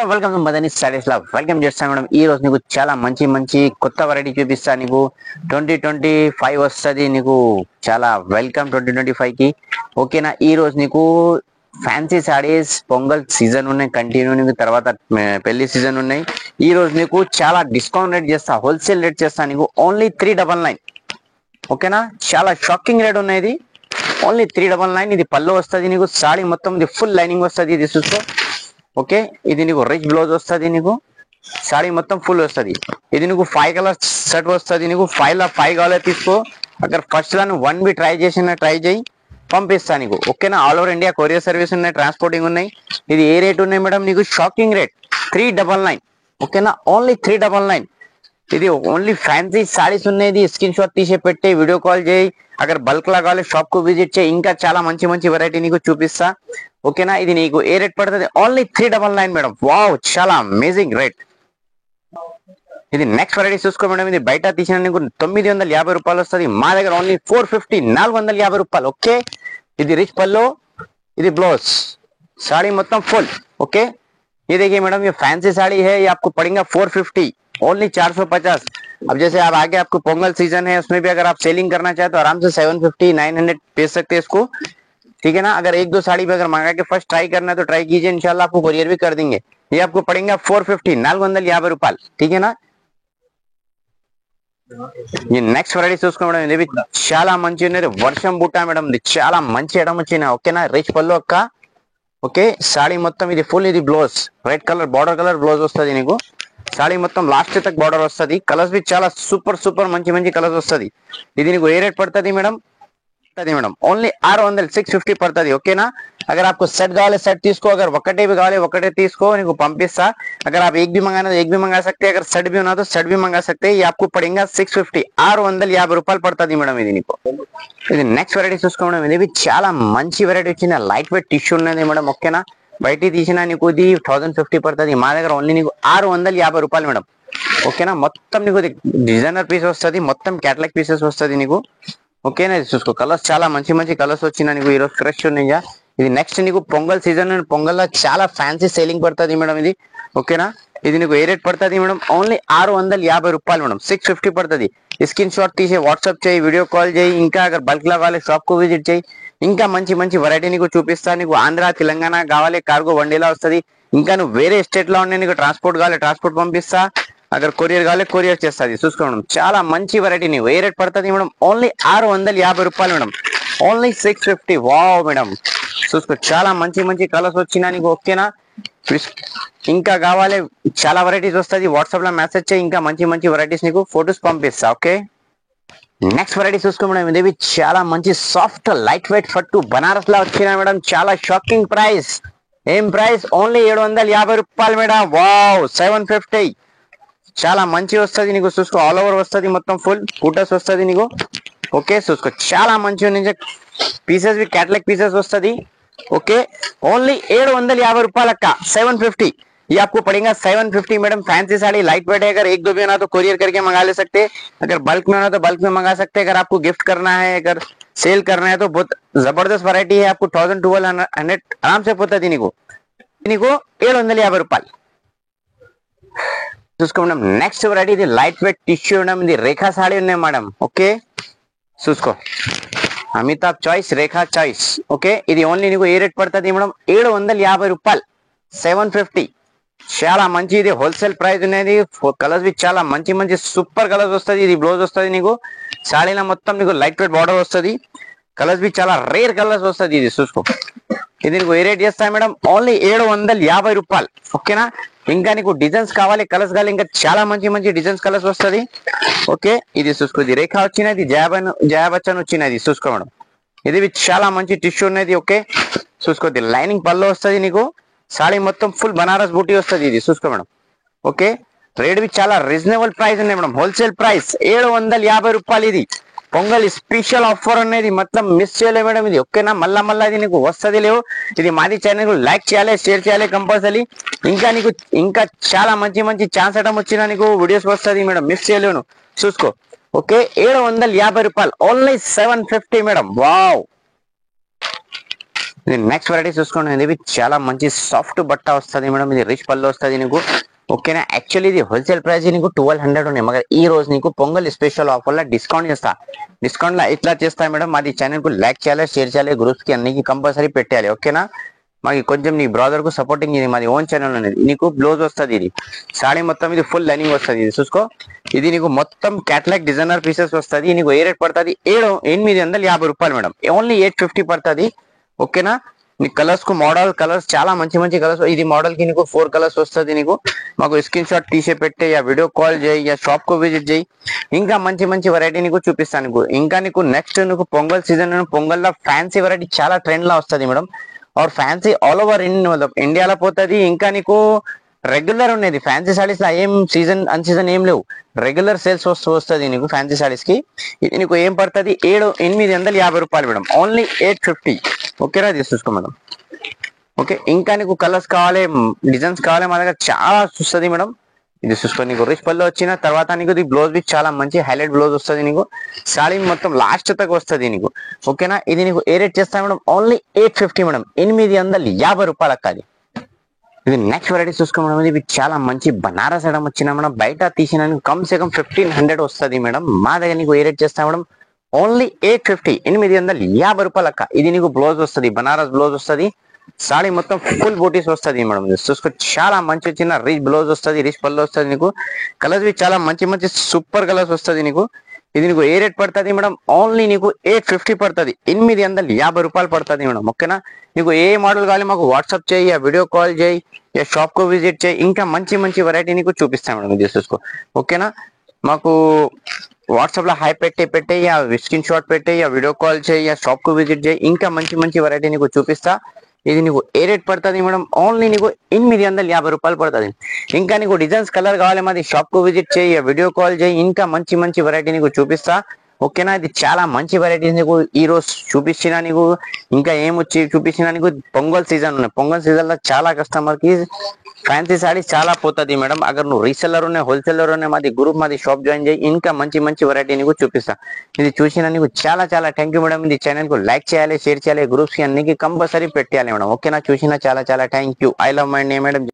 Welcome to Madani studies law welcome చేస్తాను madam. ఈ రోజు నీకు చాలా మంచి మంచి కొత్త వెరైటీ చూపిస్తా. నీకు 2025 వస్తుంది. నీకు చాలా వెల్కమ్ 2025 కి. ఓకేనా, ఈ రోజు నీకు ఫ్యాన్సీ సారీస్ పొంగల్ సీజన్ ఉన్నాయి, కంటిన్యూ నీకు తర్వాత పెళ్లి సీజన్ ఉన్నాయి. ఈ రోజు నీకు చాలా డిస్కౌంట్ రేట్ చేస్తా, హోల్సేల్ రేట్ చేస్తా. నీకు ఓన్లీ 399. ఓకేనా, చాలా షాకింగ్ రేట్ ఉన్నాయి. ఇది ఓన్లీ 399. ఇది పళ్ళు వస్తుంది నీకు, సారీ మొత్తం ఇది ఫుల్ లైనింగ్ వస్తుంది. ఇది చూసుకో. ఓకే, ఇది నీకు రిచ్ బ్లౌజ్ వస్తుంది. నీకు సారీ మొత్తం ఫుల్ వస్తుంది. ఇది నీకు 5 కలర్ సెట్ వస్తుంది. నీకు 5 కావాలో తీసుకో. అక్కడ ఫస్ట్ లా 1 బి ట్రై చేయి, పంపిస్తా నీకు. ఓకేనా, all over India courier service ఉన్నాయి, ట్రాన్స్పోర్టింగ్ ఉన్నాయి. ఇది ఏ రేట్ ఉన్నాయి మేడం? నీకు షాకింగ్ రేట్ 399. ఓకేనా, ఓన్లీ 399. ఇది ఓన్లీ ఫ్యాన్సీ సారీస్ ఉన్నాయి. స్క్రీన్ షాట్ తీసి పెట్టే, వీడియో కాల్ చేయి. అక్కడ బల్క్ లా కావాలి షాప్ కు విజిట్ చేయి. ఇంకా చాలా మంచి మంచి వెరైటీ నీకు చూపిస్తా. ఓకేనా, ఇది నీకు ఏ రేట్ పడుతుంది? Only 399 madam. వావ్, చాలా అమేజింగ్ రేట్. ఇది నెక్స్ట్ వెరైటీ చూసుకో మేడం. ఇది బయట తీసిన నీకు 950 రూపాయలు వస్తుంది. మా దగ్గర ఓన్లీ 450, 450 రూపాయలు. ఓకే, ఇది రిచ్ పల్లో, ఇది ब्लाउज, साड़ी मतलब फुल. ओके, ये देखिए मैडम, ये फैंसी साड़ी है. ये आपको पड़ेगा 450, ओनली 450. अब जैसे आप आगे आपको पोंगल सीजन है, उसमें भी अगर आप सेलिंग करना चाहे तो आराम से 750, 900 बेच सकते हैं इसको. ठीक है ना. अगर 1-2 साड़ी भी अगर मंगा के फर्स्ट ट्राई करना है तो ट्राई कीजिए, इंशाल्लाह आपको कोरियर भी कर देंगे. ये आपको पड़ेगा 450, 450 రూపాయలు. ठीक है ना. ఈ నెక్స్ట్ వెరైటీ చూసుకో మేడం. ఇది చాలా మంచి ఉన్నది, వర్షం బుట్ట మేడం. ఇది చాలా మంచి ఐటమ్ వచ్చిన. ఓకేనా, రిచ్ పళ్ళు అక్క. ఓకే, సాడీ మొత్తం ఇది ఫుల్, ఇది blouse red colour border colour blouse వస్తుంది నీకు. సాడీ మొత్తం లాస్ట్ తక్ బార్డర్ వస్తుంది. కలర్స్ भी చాలా సూపర్ సూపర్ మంచి మంచి కలర్స్ వస్తుంది. ఇది నీకు ఏ రేట్ పడుతుంది మేడం? मैडम ओनली 600, 650 पड़ता. ओकेना, अगर आपको सेट कावाले सेट तीसको, अगर वकटे भी कावाले वकटे तीसको नीकु पंपिस्ता. अगर आप एक भी मंगाना तो एक भी मंगा सकते हैं, अगर सेट भी होना तो सेट भी मंगा सकते हैं. ये आपको पड़ेगा 650, 650 రూపాయలు పడుతుంది మేడం. ఇది నీకు. ఇది నెక్స్ట్ వెరైటీ చూసుకో మేడం. ఇది చాలా మంచి వెరైటీ వచ్చింది, లైట్ వెయిట్ టిష్యూ ఉన్నది మేడం. ఓకేనా, బయట తీసినా నీకు ఇది 1050 పడుతుంది. మా దగ్గర ఓన్లీ నీకు 650 రూపాయలు మేడం. ఓకేనా, మొత్తం నీకు డిజైనర్ పీస్ వస్తుంది, మొత్తం క్యాటలాగ్ పీసెస్ వస్తుంది నీకు. ఓకేనా, ఇది చూసుకో. కలర్స్ చాలా మంచి మంచి కలర్స్ వచ్చినా నీకు ఈరోజు ఫ్రెష్ ఉన్నాయి. ఇది నెక్స్ట్ నీకు పొంగల్ సీజన్, పొంగల్ చాలా ఫ్యాన్సీ సేలింగ్ పడుతుంది మేడం ఇది. ఓకేనా, ఇది నీకు ఏ రేట్ పడుతుంది మేడం? ఓన్లీ 650 రూపాయలు మేడం. 650 పడుతుంది. స్క్రీన్ షాట్ తీసి వాట్సాప్ చేయి, వీడియో కాల్ చేయి. ఇంకా అगर బల్క్ లా కావాలి షాప్ కు విజిట్ చేయి. ఇంకా మంచి మంచి వెరైటీ నీకు చూపిస్తా. నీకు ఆంధ్ర తెలంగాణ కావాలి, కార్గో వన్డేలా వస్తుంది. ఇంకా నువ్వు వేరే స్టేట్ లో ఉండే నీకు ట్రాన్స్పోర్ట్ కావాలి, ట్రాన్స్పోర్ట్ పంపిస్తా. अगर కొరియర్ కావాలి కొరియర్ చేస్తుంది. చూసుకోండి, చాలా మంచి వెరైటీ. నీవు ఏ రేట్ పడుతుంది మేడం? ఓన్లీ 650 రూపాయలు మేడం. ఓన్లీ 650. వావ్ మేడం, చూసుకో. చాలా మంచి మంచి కలర్స్ వచ్చినా నీకు. ఓకేనా, ఇంకా కావాలి చాలా వెరైటీస్ వస్తుంది. వాట్సాప్ లో మెసేజ్ చేయి, ఇంకా మంచి మంచి వెరైటీస్ నీకు ఫొటోస్ పంపిస్తా. ఓకే, నెక్స్ట్ వెరైటీ చూసుకో మేడం. ఇది చాలా మంచి సాఫ్ట్ లైట్ వెయిట్ పట్టు బనారస్ లా వచ్చినా మేడం. చాలా షాకింగ్ ప్రైస్. ఏం ప్రైస్? ఓన్లీ 750 రూపాయలు మేడం. వావ్, 750. చాలా మంచి వస్తుంది నీకు. చూసుకో, ఆల్ ఓవర్ వస్తుంది, మొత్తం ఫుల్ బూటస్ వస్తుంది నీకు. ఓకే, చూసుకో, చాలా మంచి పీసెస్ भी कैटलॉग पीसेस వస్తుంది. ओके, ओनली 750 రూపాయలు అక్క. 750. ये आपको पड़ेगा 750 madam. Fancy sari light weight है. अगर 1-2 भी होना तो कोरियर करके मंगा ले सकते हैं. अगर बल्क में होना तो बल्क में मंगा सकते हैं. अगर आपको गिफ्ट करना है, अगर सेल करना है तो बहुत जबरदस्त वैरायटी है. आपको 1200 आराम से పోతుంది నీకు. 750 రూపాయలు చూసుకో మేడం. నెక్స్ట్ వెరైటీ ఇది లైట్ వెయిట్ టిష్యూ మేడం. ఇది రేఖా సాడీ ఉన్నాయి మేడం. ఓకే, చూసుకో. అమితాబ్ చాయిస్, రేఖా చాయిస్. ఓకే, ఇది ఓన్లీ నీకు ఏ రేట్ పడుతుంది మేడం? 750 రూపాయలు. 750. చాలా మంచి, ఇది హోల్సేల్ ప్రైస్ ఉన్నది. కలర్స్ చాలా మంచి మంచి సూపర్ కలర్స్ వస్తుంది. ఇది బ్లౌజ్ వస్తుంది నీకు. సాడీలో మొత్తం నీకు లైట్ వెయిట్ బార్డర్ వస్తుంది. కలర్స్ చాలా రేర్ కలర్స్ వస్తుంది. ఇది చూసుకో. ఇది నీకు ఏ రేట్ చేస్తా మేడం? ఓన్లీ 750 రూపాయలు. ఓకేనా, ఇంకా నీకు డిజైన్స్ కావాలి, కలర్స్ కావాలి, ఇంకా చాలా మంచి మంచి డిజైన్స్ కలర్స్ వస్తుంది. ఓకే, ఇది చూసుకో. ఇది రేఖా వచ్చినది, జయా బచ్చన్ వచ్చినది. చూసుకో మేడం, ఇది చాలా మంచి టిష్యూ ఉన్నది. ఓకే, చూసుకో. ఇది లైనింగ్ పళ్ళు వస్తుంది నీకు. సాడీ మొత్తం ఫుల్ బనారస్ బూటీ వస్తుంది. ఇది చూసుకో మేడం. ఓకే, రేట్ చాలా రీజనబుల్ ప్రైస్ ఉన్నాయి మేడం. హోల్సేల్ ప్రైస్ 750 రూపాయలు. ఇది పొంగల్ స్పెషల్ ఆఫర్ అనేది మొత్తం మిస్ చేయలే మేడం ఇది. ఓకేనా, మళ్ళా ఇది నీకు వస్తుంది లేవు. ఇది మాది ఛానల్ లైక్ చేయాలి, షేర్ చేయాలి కంపల్సరీ. ఇంకా నీకు ఇంకా చాలా మంచి మంచి ఛాన్స్ ఐటమ్ వచ్చినా నీకు వీడియోస్ వస్తుంది మేడం, మిస్ చేయలేను. చూసుకో. ఓకే, 750 రూపాయలు. Only 750 madam. వావ్, ఇది నెక్స్ట్ వెరైటీ చూసుకోండి, ఇది చాలా మంచి సాఫ్ట్ బట్ట వస్తుంది మేడం. ఇది రిచ్ పళ్ళు వస్తుంది నీకు, ఓకేనా. యాక్చువల్లీ ఇది హోల్సేల్ ప్రైస్ నీకు 1200 ఉన్నాయి, మగర్ ఈ రోజు నీకు పొంగల్ స్పెషల్ ఆఫర్ లో డిస్కౌంట్ చేస్తా. డిస్కౌంట్ లో ఇట్లా చేస్తా మేడం, మాది ఛానల్ కు లైక్ చేయాలి, షేర్ చేయాలి, గ్రూప్స్ కి అన్నికి కంపల్సరీ పెట్టాలి, ఓకేనా. మాకు కొంచెం నీ బ్రదర్ కు సపోర్టింగ్ ఇది, మాది ఓన్ ఛానల్ అనేది. నీకు బ్లౌజ్ వస్తుంది, ఇది సాడీ మొత్తం ఇది ఫుల్ లైనింగ్ వస్తుంది. ఇది చూసుకో, ఇది నీకు మొత్తం క్యాటలాగ్ డిజైనర్ పీసెస్ వస్తుంది. నీకు ఏ రేట్ పడుతుంది, 850 రూపాయలు మేడం, ఓన్లీ 850 పడుతుంది, ఓకేనా. నీ కలర్స్ కు మోడల్ కలర్స్ చాలా మంచి మంచి కలర్స్. ఇది మోడల్ కి నీకు 4 కలర్స్ వస్తుంది. నీకు మాకు స్క్రీన్ షాట్ తీసే పెట్టే, యా వీడియో కాల్ చేయి, యా షాప్ కు విజిట్ చేయి, ఇంకా మంచి మంచి వెరైటీ నీకు చూపిస్తాను. నీకు ఇంకా నీకు నెక్స్ట్ నీకు పొంగల్ సీజన్, పొంగల్ లో ఫ్యాన్సీ వెరైటీ చాలా ట్రెండ్ లో వస్తుంది మేడం. और ఫ్యాన్సీ ఆల్ ఓవర్ ఇండియాలో పోతుంది. ఇంకా నీకు రెగ్యులర్ ఉన్నది ఫ్యాన్సీ సారీస్ లో, ఏం సీజన్ అన్ సీజన్ ఏం లేవు, రెగ్యులర్ సేల్స్ వస్తుంది నీకు ఫ్యాన్సీ సారీస్ కి. ఇది నీకు ఏం పడుతుంది, 850 రూపాయలు మేడం, ఓన్లీ 850, ఓకేనా. చూసుకో మేడం, ఓకే. ఇంకా నీకు కలర్స్ కావాలి, డిజైన్స్ కావాలి, మా దగ్గర చాలా వస్తుంది మేడం. ఇది చూసుకో, నీకు రిచ్ పళ్ళు వచ్చిన తర్వాత నీకు ఇది బ్లౌజ్ బి చాలా మంచి హైలైట్ బ్లౌజ్ వస్తుంది. నీకు సారీ మొత్తం లాస్ట్ తగ్గ వస్తుంది నీకు, ఓకేనా. ఇది నీకు ఏ రేట్ చేస్తా మేడం, ఓన్లీ 850 మేడం, 850 రూపాయలు అక్కది. ఇది నెక్స్ట్ వెరైటీ చూసుకో మేడం, ఇది చాలా మంచి బనారస్ ఐటమ్ వచ్చిన మేడం. బయట తీసిన కమ్ సే కమ్ 1500 వస్తుంది మేడం, మా దగ్గర నీకు ఏ రేట్ చేస్తా మేడం, ఓన్లీ 850, 850 రూపాయలు అక్క. ఇది నీకు బ్లౌజ్ వస్తుంది, బనారస్ బ్లౌజ్ వస్తుంది, సాడీ మొత్తం ఫుల్ బూటీస్ వస్తుంది మేడం. చూసుకో, చాలా మంచి చిన్న రిచ్ బ్లౌజ్ వస్తుంది, రిచ్ పళ్ళు వస్తుంది. నీకు కలర్స్ చాలా మంచి మంచి సూపర్ కలర్స్ వస్తుంది నీకు. ఇది నీకు ఏ రేట్ పడుతుంది మేడం, ఓన్లీ నీకు 850 పడుతుంది, 850 రూపాయలు పడుతుంది మేడం, ఓకేనా. నీకు ఏ మోడల్ కావాలి మాకు వాట్సాప్ చేయి, యా వీడియో కాల్ చేయి, యా షాప్ కు విజిట్ చేయి, ఇంకా మంచి మంచి వెరైటీ నీకు చూపిస్తాను మేడం. ఇది చూసుకో, ఓకేనా. మాకు వాట్సాప్ లో హై పెట్టే, యా స్క్రీన్ షాట్ పెట్టే, యా వీడియో కాల్ చేయి, యా షాప్ కు విజిట్ చేయి, ఇంకా మంచి మంచి వెరైటీ నీకు చూపిస్తా. ఇది నీకు ఏ రేట్ పడుతుంది మేడం, ఓన్లీ నీకు 850 రూపాయలు పడుతుంది. ఇంకా నీకు డిజైన్స్ కలర్ కావాలి, మాది షాప్ కు విజిట్ చేయి, వీడియో కాల్ చేయి, ఇంకా మంచి మంచి వెరైటీ నీకు చూపిస్తా, ఓకేనా. ఇది చాలా మంచి వెరైటీస్ నీకు ఈ రోజు చూపించిన. నీకు ఇంకా ఏమొచ్చి చూపించిన, నీకు పొంగల్ సీజన్ ఉన్నాయి, పొంగల్ సీజన్ లో చాలా కస్టమర్ కి ఫ్యాన్సీ సారీస్ చాలా పోతుంది మేడం. అగర్ నువ్వు రీసెల్లర్ ఉన్నాయి, హోల్సేలర్ ఉన్నాయి, మాది గ్రూప్, మాది షాప్ జాయిన్ చేయి, ఇంకా మంచి మంచి వెరైటీ నీకు చూపిస్తా. ఇది చూసిన నీకు చాలా చాలా థ్యాంక్ యూ మేడం. ఇది ఛానల్ కు లైక్ చేయాలి, షేర్ చేయాలి, గ్రూప్స్ కి అన్నికి కంపల్సరీ పెట్టాలి మేడం, ఓకేనా. చూసిన చాలా చాలా thank you. I love my name madam.